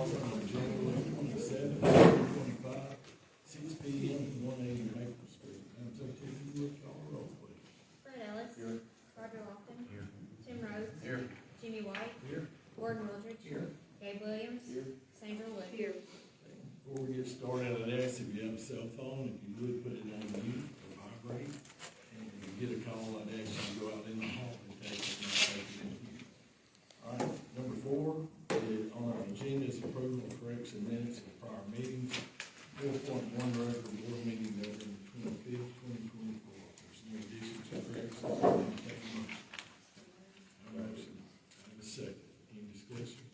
Alderman on January 27, 2025, 6 p.m. at 180 Maple Street. Madam Secretary, you will call the roll, please. Fred Ellis. Here. Roger Lofton. Here. Tim Rhodes. Here. Jimmy White. Here. Gordon Wildridge. Here. Gabe Williams. Here. Sandra Wood. Here. Before we get started, I'd ask if you have a cell phone, if you would put it on mute or vibrate. And if you get a call, I'd ask you to go out in the hall and take it, not take it in here. All right, number 4 is on our agenda is approval of correction minutes of prior meetings. 4.1 regular board meeting November 25th, 2024. There's no additions or corrections. Take a motion. Have a motion. Have a second. Any discussion?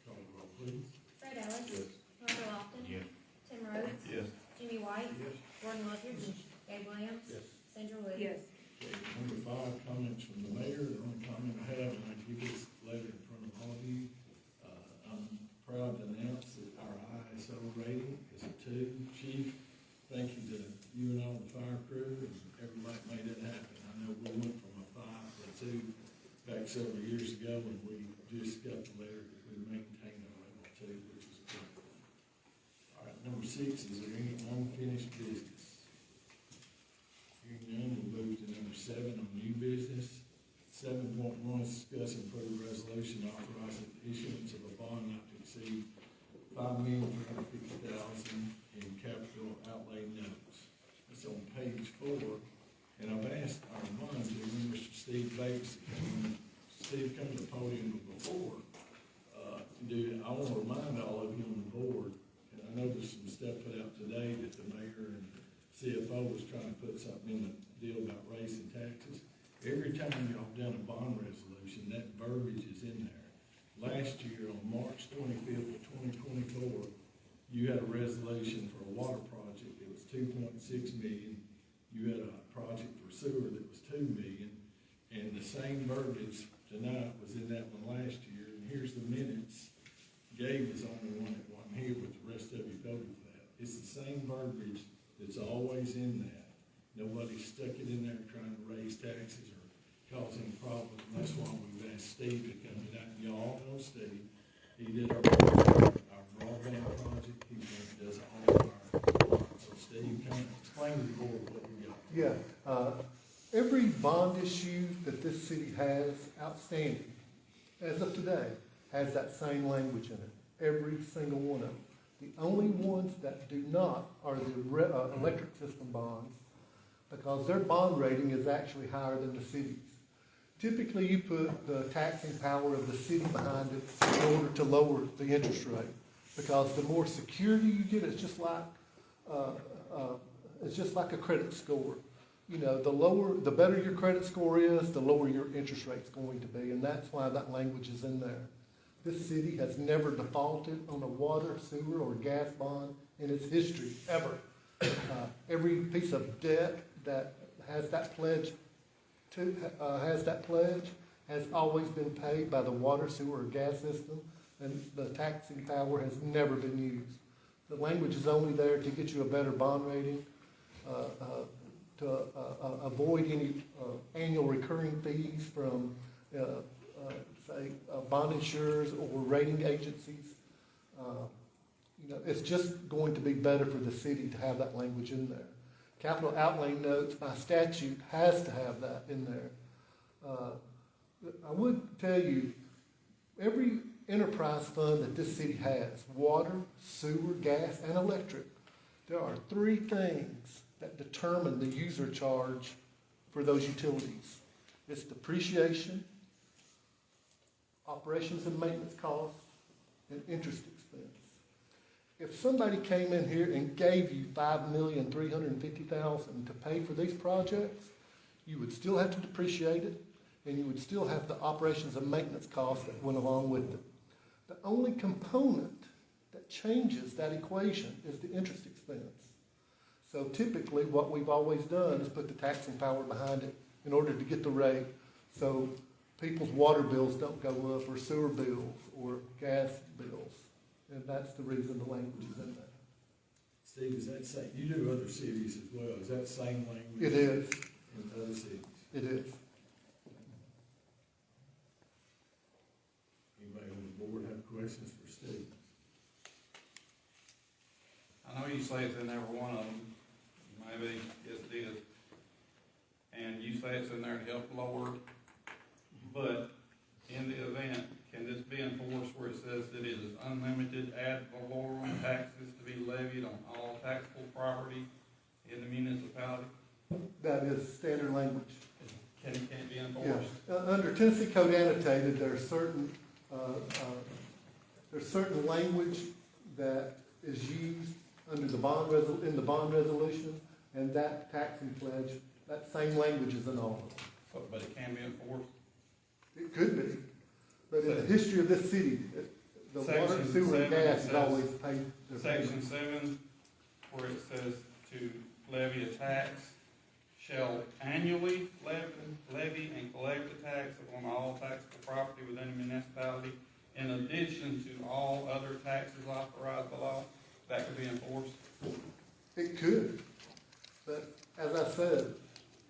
Call the roll, please. Fred Ellis. Yes. Roger Lofton. Yes. Tim Rhodes. Yes. Jimmy White. Yes. Gordon Wildridge. Gabe Williams. Yes. Sandra Wood. Yes. Okay, number 5, comments from the mayor. The only comment I have, and I give this letter in front of all of you, I'm proud to announce that our ISO rating is a 2. Chief, thank you to you and all the fire crew and everybody that made it happen. I know we went from a 5 to a 2 back several years ago, and we just got the letter that we maintained our level 2, which is good. All right, number 6, is there any unfinished business? Hearing none, we'll move to number 7 on new business. 7.1 is discuss and approve resolution authorizing the issuance of a bond not to exceed $5,350,000 in capital outlay notes. It's on page 4, and I've asked our manager, Mr. Steve Bates, Steve come to the podium before. I want to remind all of you on the board, and I know there's some stuff put out today that the mayor and CFO was trying to put something in the deal about raising taxes. Every time y'all done a bond resolution, that verbiage is in there. Last year, on March 25th of 2024, you had a resolution for a water project that was $2.6 million. You had a project for sewer that was $2 million. And the same verbiage tonight was in that one last year. And here's the minutes. Gabe is the only one that wasn't here, but the rest of you voted for that. It's the same verbiage that's always in that. Nobody stuck it in there trying to raise taxes or cause any problems. And that's why we've asked Steve to come tonight. Y'all know Steve. He did our broadband project. He does all of our, so Steve, kind of explain to the board what we got. Yeah, every bond issue that this city has outstanding, as of today, has that same language in it. Every single one of them. The only ones that do not are the electric system bonds, because their bond rating is actually higher than the city's. Typically, you put the taxing power of the city behind it in order to lower the interest rate, because the more security you get, it's just like a credit score. You know, the better your credit score is, the lower your interest rate's going to be, and that's why that language is in there. This city has never defaulted on a water, sewer, or gas bond in its history, ever. Every piece of debt that has that pledge has always been paid by the water, sewer, or gas system, and the taxing power has never been used. The language is only there to get you a better bond rating, to avoid any annual recurring fees from say, bond insurers or rating agencies. It's just going to be better for the city to have that language in there. Capital outlay notes by statute has to have that in there. I would tell you, every enterprise fund that this city has, water, sewer, gas, and electric, there are 3 things that determine the user charge for those utilities. It's depreciation, operations and maintenance costs, and interest expense. If somebody came in here and gave you $5,350,000 to pay for these projects, you would still have to depreciate it, and you would still have the operations and maintenance costs that went along with it. The only component that changes that equation is the interest expense. So typically what we've always done is put the taxing power behind it in order to get the rate, so people's water bills don't go up, or sewer bills, or gas bills. And that's the reason the language is in there. Steve, is that same, you do other cities as well, is that same language? It is. In other cities? It is. Anybody on the board have questions for Steve? say it's in every one of them, maybe it is. And you say it's in there to help lower, but in the event, can this be enforced where it says that it is unlimited ad valorem taxes to be levied on all taxable property in the municipality? That is standard language. Can it be Yeah. enforced? Under Tennessee Code Annotated, there's certain language that is used under the in the bond resolution, and that tax and pledge, that same language is in all of them. But it can be enforced? It could be, but in the history of this city, the water, Section sewer, and 7, gas it is says- always paid. Section 7, where it says to levy a tax, shall annually levy and collect a tax upon all taxable property within the municipality, in addition to all other taxes authorized by law. That could be enforced. It could, but as I said,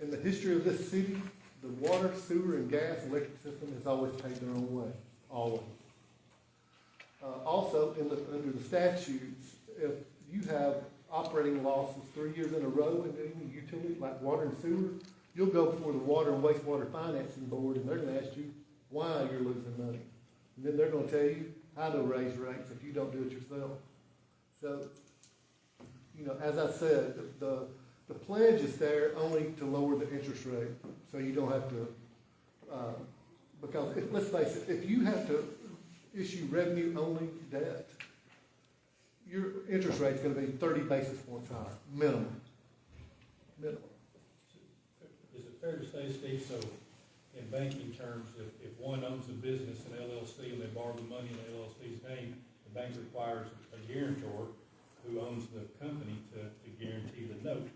in the history of this city, the water, sewer, and gas, electric system has always paid their own way, always. Also, under the statutes, if you have operating losses 3 years in a row in any utility, like water and sewer, you'll go before the Water and Wastewater Financing Board, and they're gonna ask you why you're losing money. And then they're gonna tell you how to raise rates if you don't do it yourself. So, as I said, the pledge is there only to lower the interest rate, so you don't have to, because let's face it, if you have to issue revenue-only debt, your interest rate's gonna be 30 basis points higher, minimum. Minimum. Is it fair to say, Steve, so in banking terms, if one owns a business, an LLC, and they borrow the money in the LLC's name, the bank requires a guarantor who owns the company to guarantee the note?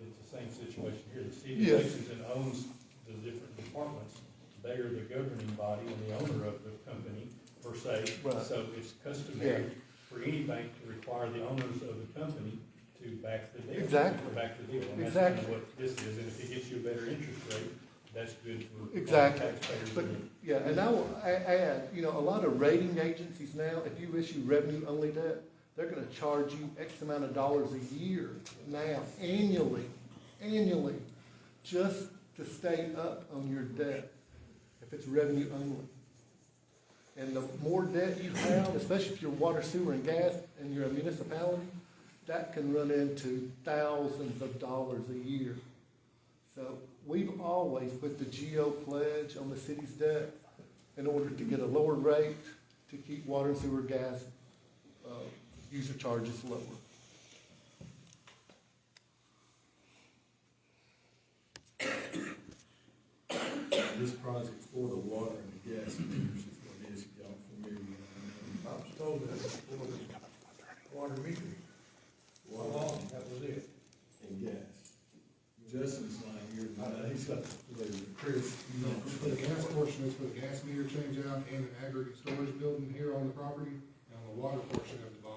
It's the same situation here. The city of Yes. Lexington owns the different departments. They are the governing body and the owner of the company, per se. Right. So it's customary for any bank to require the owners of the company to back the deal. Exactly. Or back the deal. And that's Exactly. kind of what this is. And if it gets you a better interest rate, that's good for Exactly. taxpayers. But, yeah, and I will add, a lot of rating agencies now, if you issue revenue-only debt, they're gonna charge you X amount of dollars a year now, annually, just to stay up on your debt, if it's revenue only. And the more debt you have, especially if you're water, sewer, and gas, and you're a municipality, that can run into thousands of dollars a year. So we've always put the GO pledge on the city's debt in order to get a lower rate to keep water and sewer, gas, user charges lower. This project's for the water and the gas meters, is what it is, if y'all familiar with it. I was told that before the water metering. Water That was it. and gas. Justin's not here tonight, he's got, Chris, For the gas portion, it's for the gas meter change out and an aggregate storage building here on the property. And on the water portion of the